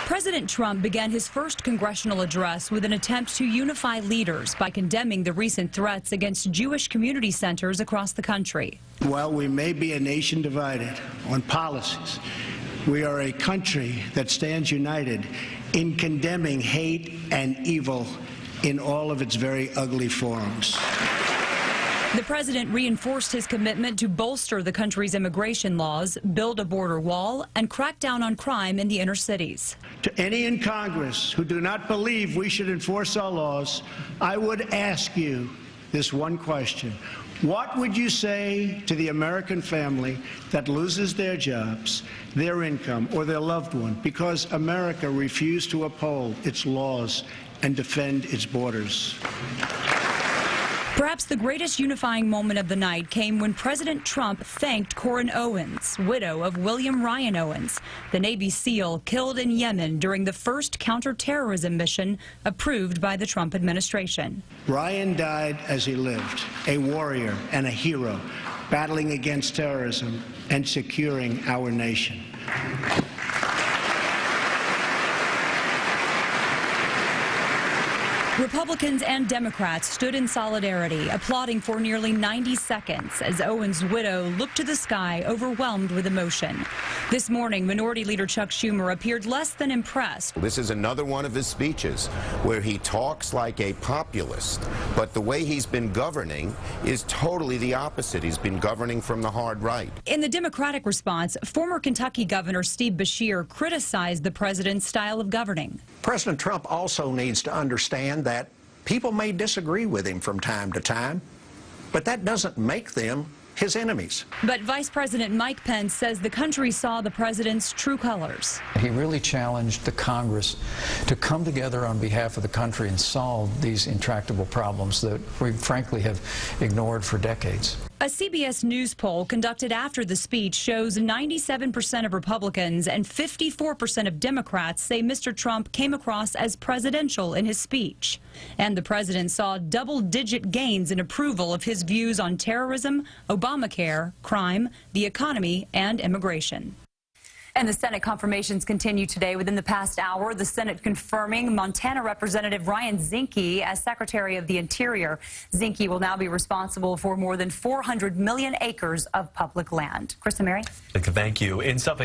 President Trump began his first congressional address with an attempt to unify leaders by condemning the recent threats against Jewish community centers across the country. While we may be a nation divided on policies, we are a country that stands united in condemning hate and evil in all of its very ugly forms. The president reinforced his commitment to bolster the country's immigration laws, build a border wall, and crack down on crime in the inner cities. To any in Congress who do not believe we should enforce our laws, I would ask you this one question. What would you say to the American family that loses their jobs, their income, or their loved one because America refused to uphold its laws and defend its borders? Perhaps the greatest unifying moment of the night came when President Trump thanked Corinne Owens, widow of William Ryan Owens, the Navy SEAL killed in Yemen during the first counterterrorism mission approved by the Trump administration. Ryan died as he lived, a warrior and a hero, battling against terrorism and securing our nation. Republicans and Democrats stood in solidarity, applauding for nearly 90 seconds as Owens' widow looked to the sky, overwhelmed with emotion. This morning, Minority Leader Chuck Schumer appeared less than impressed. This is another one of his speeches where he talks like a populist, but the way he's been governing is totally the opposite. He's been governing from the hard right. In the Democratic response, former Kentucky Governor Steve Beshear criticized the president's style of governing. President Trump also needs to understand that people may disagree with him from time to time, but that doesn't make them his enemies. But Vice President Mike Pence says the country saw the president's true colors. He really challenged the Congress to come together on behalf of the country and solve these intractable problems that we frankly have ignored for decades. A CBS News poll conducted after the speech shows 97% of Republicans and 54% of Democrats say Mr. Trump came across as presidential in his speech. And the president saw double-digit gains in approval of his views on terrorism, Obamacare, crime, the economy, and immigration. And the Senate confirmations continue today. Within the past hour, the Senate confirming Montana Representative Ryan Zinke as Secretary of the Interior. Zinke will now be responsible for more than 400 million acres of public land. Chris and Mary? Thank you. In Suffolk